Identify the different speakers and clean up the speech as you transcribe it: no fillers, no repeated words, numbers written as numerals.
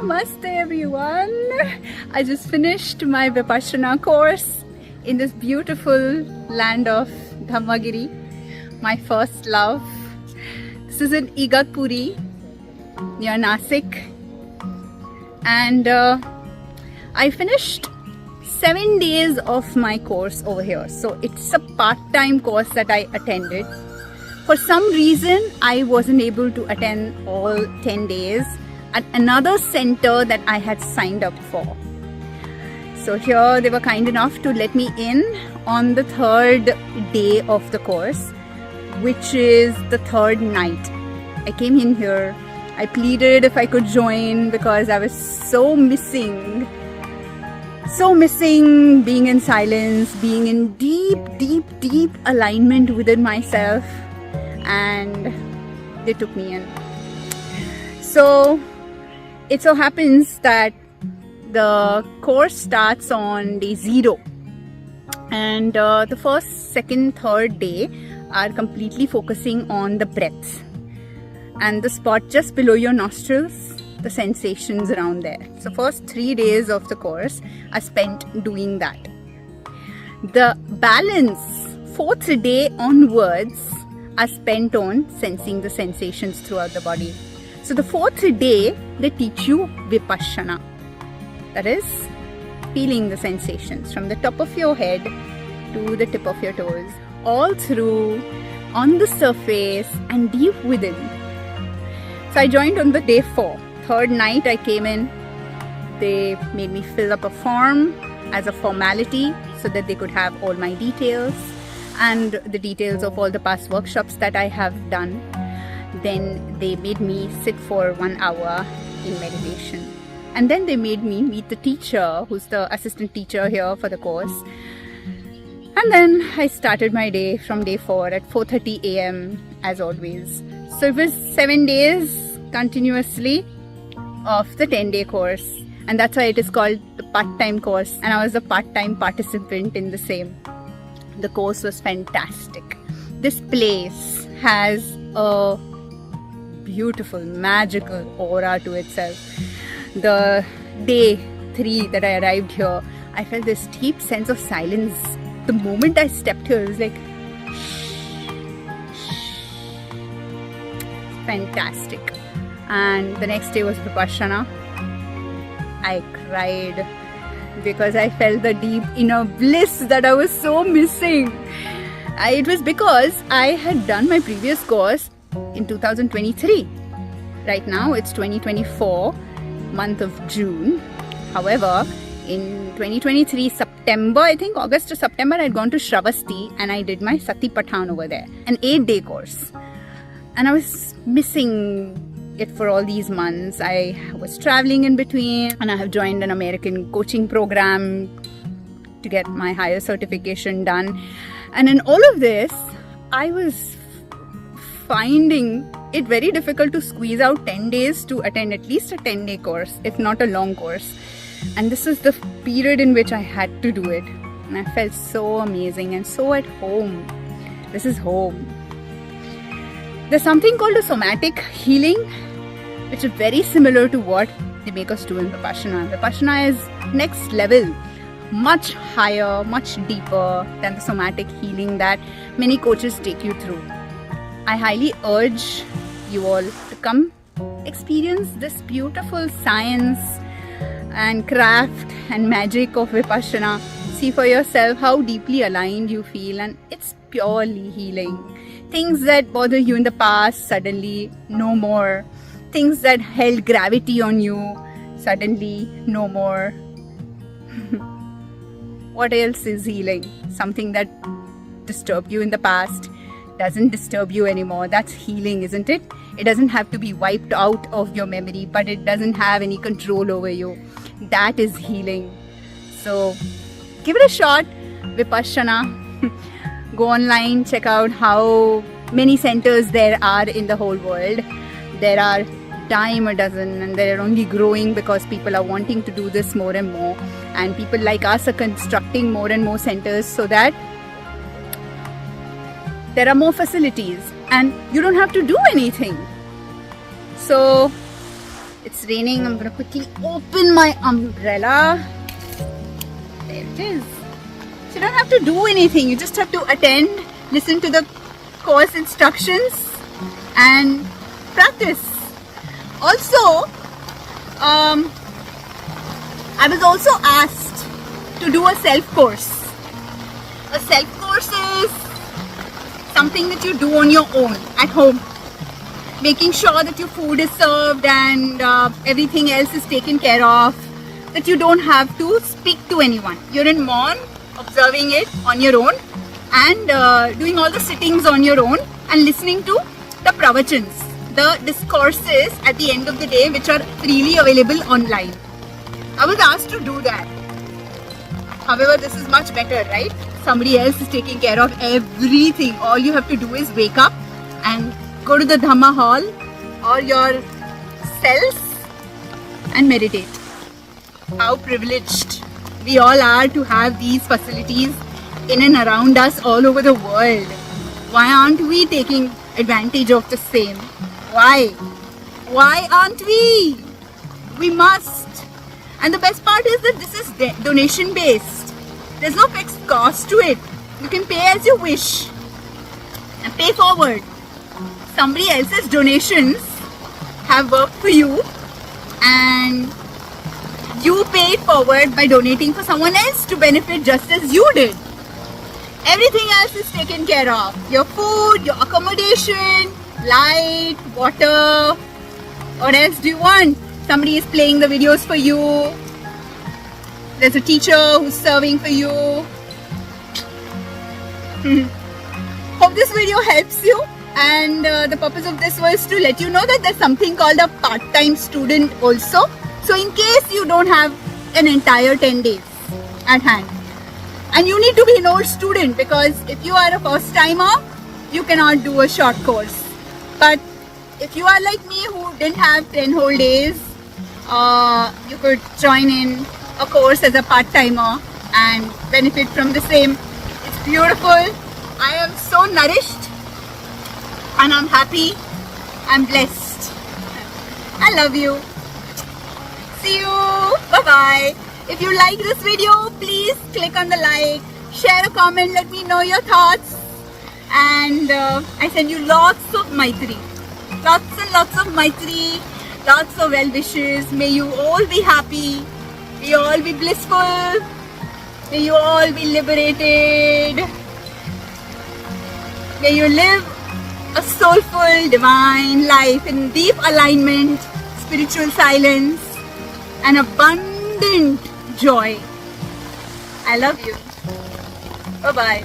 Speaker 1: Namaste everyone. I just finished my Vipassana course in this beautiful land of Dhammagiri, my first love. This is in Igatpuri near Nasik, and I finished 7 days of my course over here. So it's a part-time course that I attended. For some reason, I wasn't able to attend all 10 days at another center that I had signed up for. So here they were kind enough to let me in on the third day of the course, which is the third night. I came in here, I pleaded if I could join because I was so missing being in silence, being in deep alignment within myself, and they took me in. So it so happens that the course starts on day 0, and the first, second, third day are completely focusing on the breath and the spot just below your nostrils, the sensations around there. So first 3 days of the course are spent doing that. The balance, 4th day onwards, are spent on sensing the sensations throughout the body. So the 4th day, they teach you Vipassana. That is, feeling the sensations from the top of your head to the tip of your toes, all through, on the surface and deep within. So I joined on the day 4. Third night I came in. They made me fill up a form as a formality so that they could have all my details and the details of all the past workshops that I have done. Then they made me sit for 1 hour in meditation. And then they made me meet the teacher, who's the assistant teacher here for the course. And then I started my day from day 4 at 4:30 a.m. as always. So it was 7 days continuously of the 10-day course. And that's why it is called the part-time course. And I was a part-time participant in the same. The course was fantastic. This place has a beautiful, magical aura to itself. The day 3 that I arrived here, I felt this deep sense of silence. The moment I stepped here, it was like, fantastic. And the next day was Vipassana. I cried because I felt the deep inner bliss that I was so missing. It was because I had done my previous course in 2023. Right now it's 2024, month of June. However, in 2023 September, I think August to September, I'd gone to Shravasti and I did my Satipathan over there, an 8-day course. And I was missing it for all these months. I was traveling in between, and I have joined an American coaching program to get my higher certification done. And in all of this, I was finding it very difficult to squeeze out 10 days to attend at least a 10-day course, if not a long course. And this is the period in which I had to do it. And I felt so amazing and so at home. This is home. There's something called a somatic healing, which is very similar to what they make us do in Vipassana. Vipassana is next level, much higher, much deeper than the somatic healing that many coaches take you through. I highly urge you all to come experience this beautiful science and craft and magic of Vipassana. See for yourself how deeply aligned you feel, and it's purely healing. Things that bother you in the past, suddenly no more. Things that held gravity on you, suddenly no more. What else is healing? Something that disturbed you in the past doesn't disturb you anymore. That's healing, isn't it? It doesn't have to be wiped out of your memory, but it doesn't have any control over you. That is healing. So give it a shot, Vipassana. Go online, check out how many centers there are in the whole world. There are dime a dozen, and they're only growing because people are wanting to do this more and more. And people like us are constructing more and more centers so that there are more facilities and you don't have to do anything. So It's raining. I'm gonna quickly open my umbrella. There it is. So you don't have to do anything. You just have to attend, listen to the course instructions and practice. Also, I was also asked to do a self-course. A self-course is something that you do on your own at home, making sure that your food is served and everything else is taken care of, that you don't have to speak to anyone. You're in Mon, observing it on your own and doing all the sittings on your own and listening to the pravachans, the discourses at the end of the day, which are freely available online. I was asked to do that. However, this is much better, right? Somebody else is taking care of everything. All you have to do is wake up and go to the Dhamma hall or your cells and meditate. How privileged we all are to have these facilities in and around us all over the world. Why aren't we taking advantage of the same? Why? Why aren't we? We must. And the best part is that this is donation based. There's no fixed cost to it. You can pay as you wish and pay forward. Somebody else's donations have worked for you and you pay it forward by donating for someone else to benefit just as you did. Everything else is taken care of. Your food, your accommodation, light, water. What else do you want? Somebody is playing the videos for you. There's a teacher who's serving for you. Hope this video helps you. And the purpose of this was to let you know that there's something called a part-time student also. So in case you don't have an entire 10 days at hand. And you need to be an old student, because if you are a first timer, you cannot do a short course. But if you are like me who didn't have 10 whole days, you could join in a course as a part-timer and benefit from the same. It's beautiful. I am so nourished and I'm happy. I'm blessed. I love you. See you. Bye-bye. If you like this video, please click on the like, share a comment, let me know your thoughts. And I send you lots of Maitri. Lots and lots of Maitri. Lots of well wishes. May you all be happy. May you all be blissful. May you all be liberated. May you live a soulful, divine life in deep alignment, spiritual silence, and abundant joy. I love you. Bye-bye.